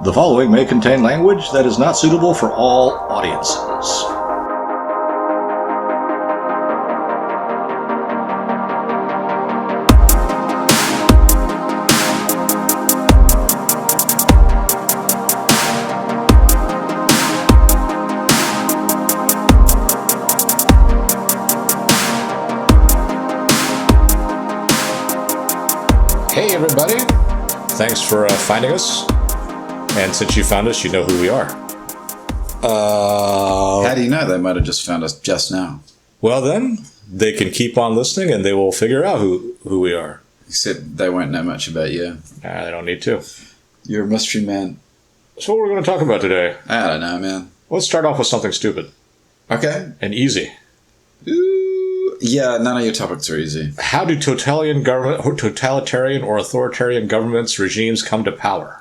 The following may contain language that is not suitable for all audiences. Hey everybody, thanks for finding us. And since you found us, you know who we are. How do you know? They might have just found us just now. Well then, they can keep on listening and they will figure out who we are. Except they won't know much about you. They don't need to. You're a mystery man. So what we're going to talk about today? I don't know, man. Let's start off with something stupid. Okay. And easy. Ooh, yeah, none of your topics are easy. How do totalitarian or authoritarian governments, regimes come to power?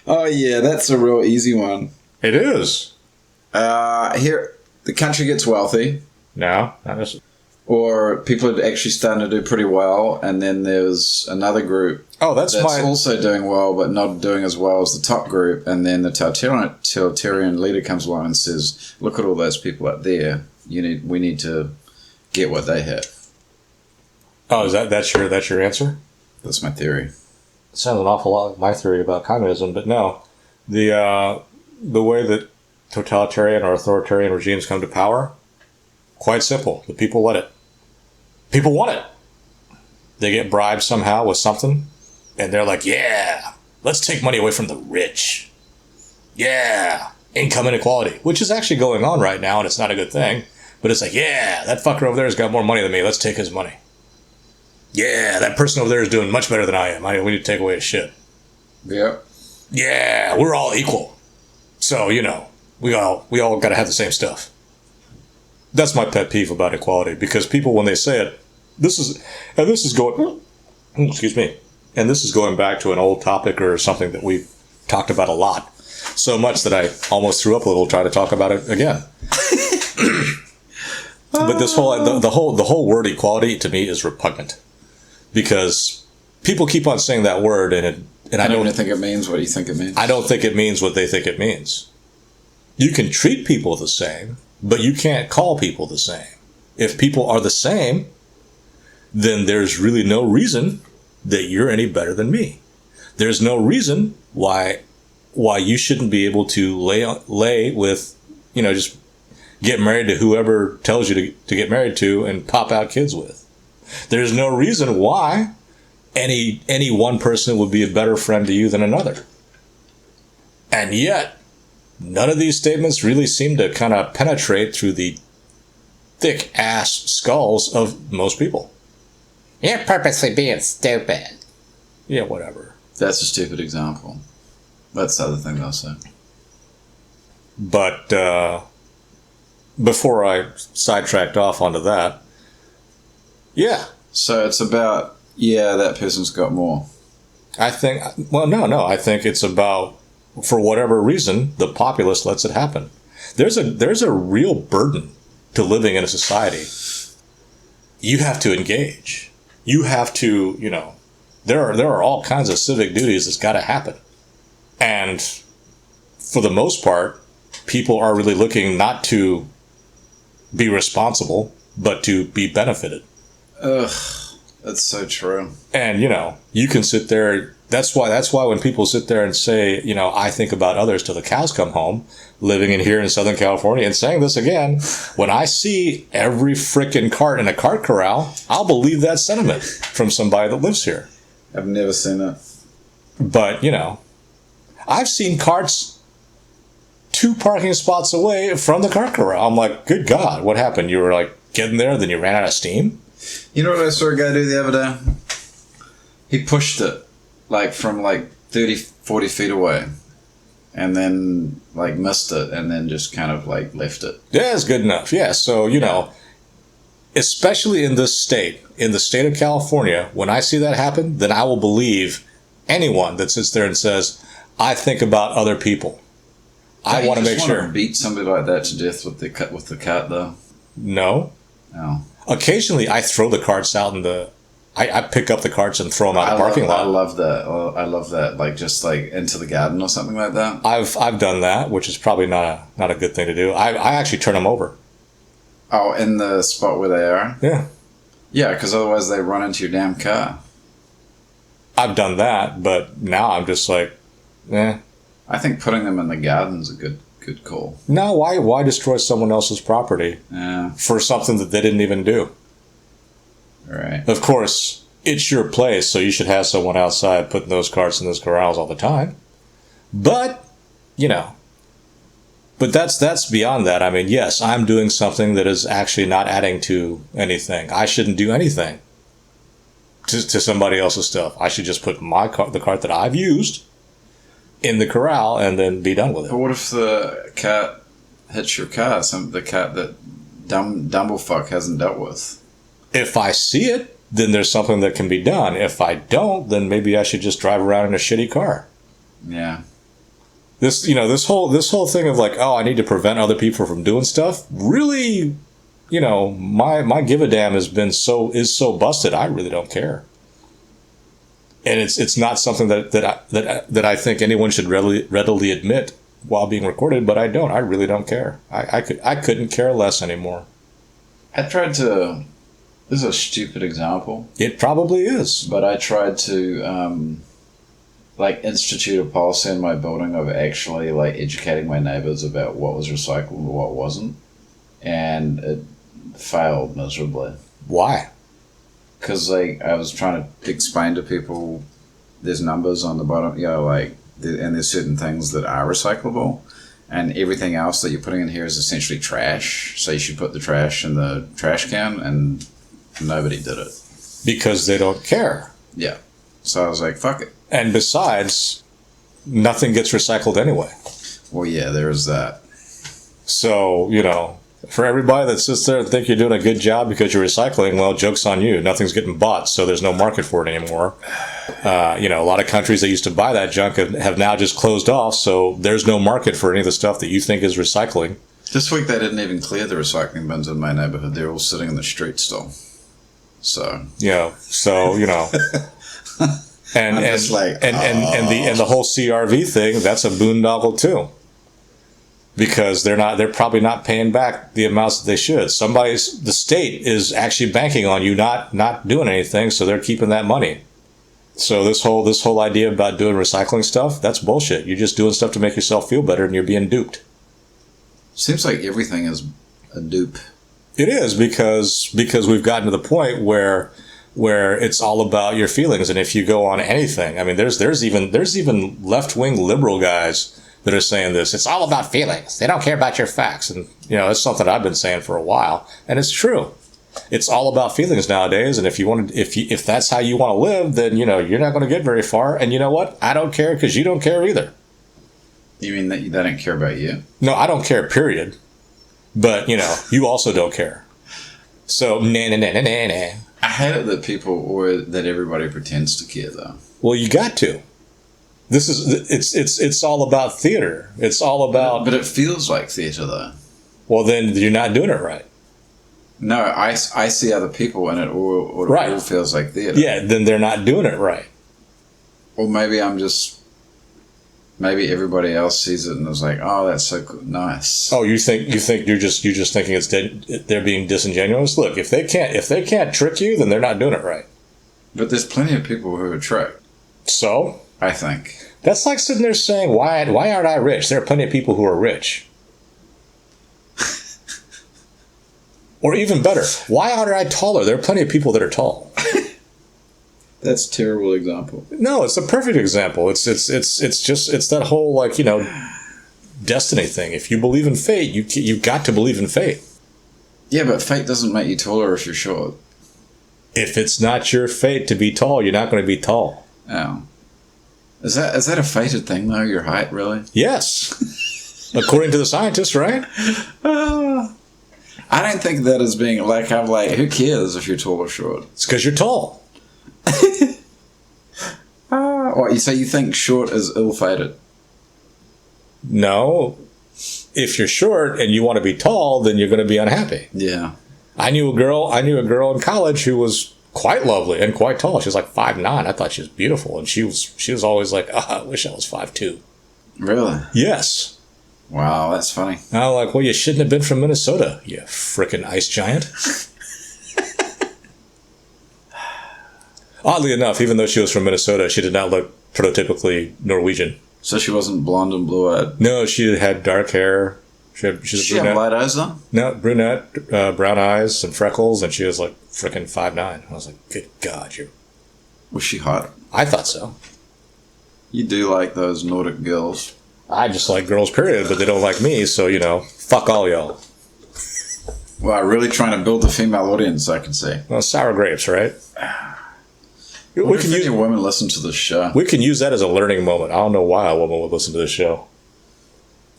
Oh yeah, that's a real easy one. It is. Here, the country gets wealthy. No, not necessarily. Or people are actually starting to do pretty well, and then there's another group that's also doing well, but not doing as well as the top group, and then the totalitarian leader comes along and says, look at all those people up there. We need to get what they have. Oh, that's your answer? That's my theory. It sounds an awful lot like my theory about communism, but no. The way that totalitarian or authoritarian regimes come to power, quite simple. The people let it. People want it. They get bribed somehow with something, and they're like, yeah, let's take money away from the rich. Yeah, income inequality, which is actually going on right now, and it's not a good thing. But it's like, yeah, that fucker over there has got more money than me. Let's take his money. Yeah, that person over there is doing much better than I am. We need to take away his shit. Yep. Yeah, we're all equal. So, we all got to have the same stuff. That's my pet peeve about equality, because people, when they say it, this is going back to an old topic or something that we've talked about a lot. So much that I almost threw up a little trying to talk about it again. But this whole the whole word equality to me is repugnant, because people keep on saying that word, and I don't think it means what you think it means. I don't think it means what they think it means. You can treat people the same, but you can't call people the same. If people are the same, then there's really no reason that you're any better than me. There's no reason why you shouldn't be able to lay with, just get married to whoever tells you to get married to and pop out kids with. There's no reason why any one person would be a better friend to you than another. And yet, none of these statements really seem to kind of penetrate through the thick ass skulls of most people. You're purposely being stupid. Yeah, whatever. That's a stupid example. That's the other thing they'll say. But before I sidetracked off onto that, yeah. So it's about, that person's got more. I think it's about, for whatever reason, the populace lets it happen. There's a real burden to living in a society. You have to engage. You have to, there are all kinds of civic duties that's got to happen. And for the most part, people are really looking not to be responsible, but to be benefited. Ugh, that's so true. And, you can sit there. That's why when people sit there and say, I think about others till the cows come home, living in here in Southern California, and saying this again, when I see every frickin' cart in a cart corral, I'll believe that sentiment from somebody that lives here. I've never seen it. But, I've seen carts 2 parking spots away from the cart corral. I'm like, good God, what happened? You were like getting there, then you ran out of steam? You know what I saw a guy do the other day? He pushed it from 30, 40 feet away, and then missed it, and then just kind of left it. Yeah, it's good enough. Yeah, so, especially in this state, in the state of California, when I see that happen, then I will believe anyone that sits there and says, I think about other people. I want to make sure. Beat somebody like that to death with the cart, though? No. No. Occasionally, I throw the carts out in the I pick up the carts and throw them out the parking lot. I love that. I love that. Like just like into the garden or something like that. I've done that, which is probably not a good thing to do. I actually turn them over. Oh, in the spot where they are? Yeah. Yeah, because otherwise they run into your damn car. I've done that, but now I'm just like, eh. I think putting them in the garden's a good call. No, why destroy someone else's property for something that they didn't even do? Right. Of course, it's your place, so you should have someone outside putting those carts in those corrals all the time. But, but that's beyond that. I mean, yes, I'm doing something that is actually not adding to anything. I shouldn't do anything to somebody else's stuff. I should just put the cart that I've used in the corral and then be done with it. But what if the cat hits your car? The cat that Dumblefuck hasn't dealt with? If I see it, then there's something that can be done. If I don't, then maybe I should just drive around in a shitty car. Yeah. This whole thing of like, oh, I need to prevent other people from doing stuff. Really, my give a damn is so busted. I really don't care. And it's not something that I think anyone should readily admit while being recorded. But I don't. I really don't care. I couldn't care less anymore. I tried to. This is a stupid example. It probably is. But I tried to, institute a policy in my building of actually, educating my neighbors about what was recycled and what wasn't. And it failed miserably. Why? Because, I was trying to explain to people there's numbers on the bottom, and there's certain things that are recyclable. And everything else that you're putting in here is essentially trash. So you should put the trash in the trash can, and nobody did it. Because they don't care. Yeah. So I was like, fuck it. And besides, nothing gets recycled anyway. Well, yeah, there is that. So, for everybody that sits there and think you're doing a good job because you're recycling, well, joke's on you. Nothing's getting bought, so there's no market for it anymore. A lot of countries that used to buy that junk have now just closed off, so there's no market for any of the stuff that you think is recycling. This week they didn't even clear the recycling bins in my neighborhood. They're all sitting in the street still. So. And the whole CRV thing, that's a boondoggle too. Because they're probably not paying back the amounts that they should. The state is actually banking on you not doing anything, so they're keeping that money. So this whole idea about doing recycling stuff, that's bullshit. You're just doing stuff to make yourself feel better, and you're being duped. Seems like everything is a dupe. It is because we've gotten to the point where it's all about your feelings, and if you go on anything, I mean, there's even left-wing liberal guys that are saying this. It's all about feelings. They don't care about your facts, and that's something I've been saying for a while, and it's true. It's all about feelings nowadays, and if that's how you want to live, then you're not going to get very far. And you know what? I don't care because you don't care either. You mean that they don't care about you? No, I don't care. Period. But you also don't care. So nah. I hate it that that everybody pretends to care, though. Well, you got to. It's all about theater. It's all about. But it feels like theater, though. Well, then you're not doing it right. No, I see other people, and it all feels like theater. Yeah, then they're not doing it right. Or maybe maybe everybody else sees it and is like, "Oh, that's so nice." Oh, you think you're just thinking they're being disingenuous? Look, if they can't trick you, then they're not doing it right. But there's plenty of people who are tricked. So I think that's like sitting there saying, "Why aren't I rich?" There are plenty of people who are rich. Or even better, why aren't I taller? There are plenty of people that are tall. That's a terrible example. No, it's a perfect example. It's that whole destiny thing. If you believe in fate, you've got to believe in fate. Yeah, but fate doesn't make you taller if you're short. If it's not your fate to be tall, you're not going to be tall. Oh, is that a fated thing though? Your height, really? Yes, according to the scientists, right? I don't think that as being I'm like, who cares if you're tall or short? It's because you're tall. So you think short is ill-fated? No. If you're short and you want to be tall, then you're going to be unhappy. Yeah. I knew a girl in college who was quite lovely and quite tall. She was like 5'9". I thought she was beautiful, and she was always like, I wish I was 5'2". Really? Yes. Wow, that's funny. And I'm like, well, you shouldn't have been from Minnesota, you frickin' ice giant. Oddly enough, even though she was from Minnesota, she did not look prototypically Norwegian. So she wasn't blonde and blue-eyed? No, she had dark hair. She had light eyes, though? No, brunette, brown eyes, some freckles, and she was like frickin' 5'9". I was like, good God, you. Was she hot? I thought so. You do like those Nordic girls. I just like girls, period, but they don't like me, so, fuck all y'all. Well, really trying to build a female audience, I can see. Well, sour grapes, right? We can use women listen to this show. We can use that as a learning moment. I don't know why a woman would listen to this show.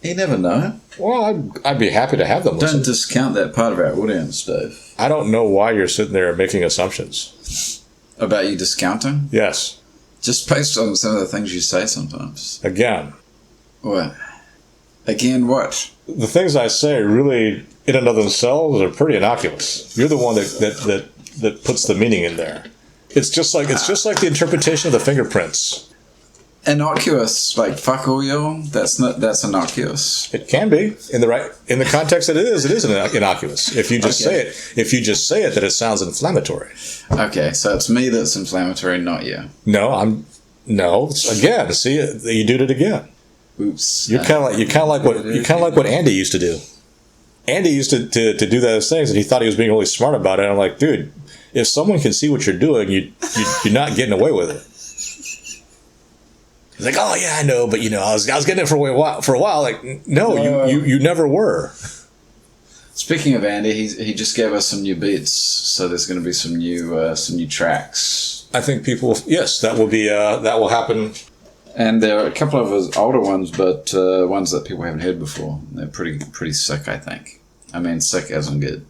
You never know. Well, I'd be happy to have them listen. Don't discount that part of our audience, Dave. I don't know why you're sitting there making assumptions. About you discounting? Yes. Just based on some of the things you say sometimes. Again. What? Again what? The things I say really, in and of themselves, are pretty innocuous. You're the one that puts the meaning in there. It's just like the interpretation of the fingerprints. Innocuous, like fuck all y'all. That's innocuous. It can be in the context that it is innocuous. If you just say it, that it sounds inflammatory. Okay, so it's me that's inflammatory, not you. No. Again, see, you did it again. Oops. You're kind of like what Andy used to do. Andy used to do those things, and he thought he was being really smart about it. And I'm like, dude, if someone can see what you're doing, you're not getting away with it. He's like, oh yeah, I know, but I was getting it for a while. Like, no, you never were. Speaking of Andy, he just gave us some new beats, so there's going to be some new tracks. I think that will happen. And there are a couple of his older ones, but ones that people haven't heard before. They're pretty sick, I think. I mean, sick as in good.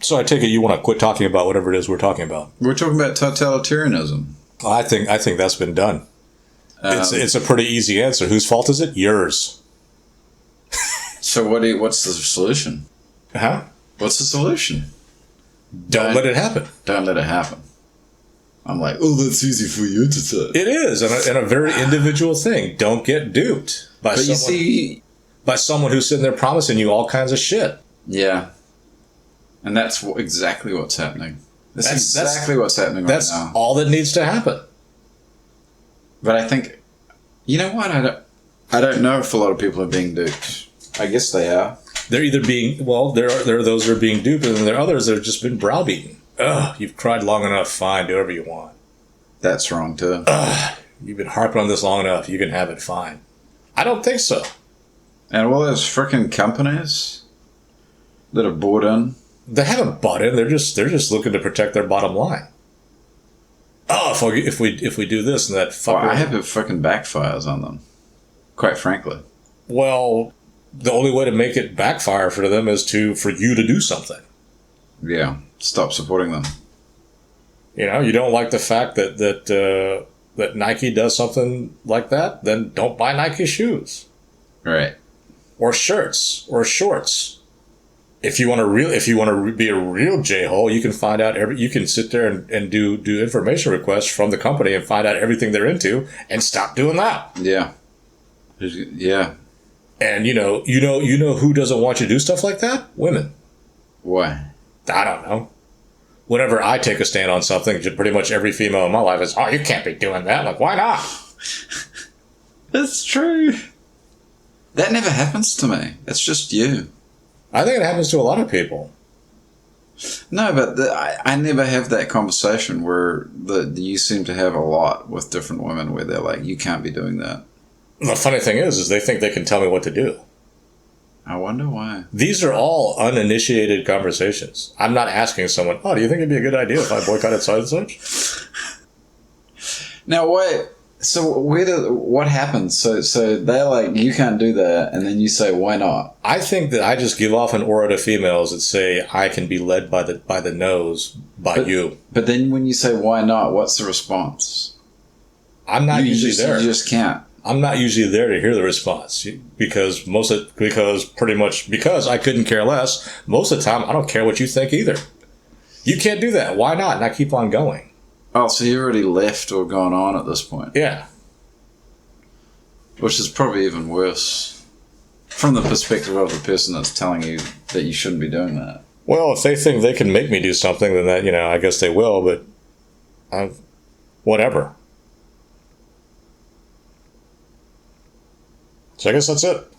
So I take it you want to quit talking about whatever it is we're talking about. We're talking about totalitarianism. I think that's been done. It's a pretty easy answer. Whose fault is it? Yours. So what's the solution? Huh? What's the solution? Don't let it happen. Don't let it happen. I'm like, oh, that's easy for you to say. It is, and a very individual thing. Don't get duped by someone who's sitting there promising you all kinds of shit. Yeah. And that's exactly what's happening. That's exactly what's happening right now. That's all that needs to happen. But I think, you know what? I don't know if a lot of people are being duped. I guess they are. They're either being, there are those who are being duped, and then there are others that have just been browbeaten. Ugh, you've cried long enough, fine, do whatever you want. That's wrong too. Ugh, you've been harping on this long enough, you can have it, fine. I don't think so. And all those frickin' companies that have bought in. They haven't bought in, they're just looking to protect their bottom line. Oh, if we do this and that fucker... Well, I hope it frickin' backfires on them. Quite frankly. Well, the only way to make it backfire for them is for you to do something. Yeah, stop supporting them. You don't like the fact that Nike does something like that, then don't buy Nike shoes. Right. Or shirts or shorts. If you want to be a real J-hole, you can find out you can sit there and do information requests from the company and find out everything they're into and stop doing that. Yeah. Yeah. And you know who doesn't want you to do stuff like that? Women. Why? I don't know. Whenever I take a stand on something, pretty much every female in my life is, oh, you can't be doing that. Like, why not? That's true. That never happens to me. It's just you. I think it happens to a lot of people. No, but I never have that conversation where you seem to have a lot with different women where they're like, you can't be doing that. The funny thing is they think they can tell me what to do. I wonder why. These are all uninitiated conversations. I'm not asking someone, oh, do you think it'd be a good idea if I boycotted such and such? Now, wait. So what happens? So they're like, you can't do that, and then you say, why not? I think that I just give off an aura to females that say I can be led by the nose by you. But then when you say why not, what's the response? I'm not usually there. You just can't. I'm not usually there to hear the response because I couldn't care less. Most of the time, I don't care what you think either. You can't do that. Why not? Not keep on going. Oh, so you already left or gone on at this point? Yeah. Which is probably even worse from the perspective of the person that's telling you that you shouldn't be doing that. Well, if they think they can make me do something, then that, I guess they will, but whatever. So I guess that's it.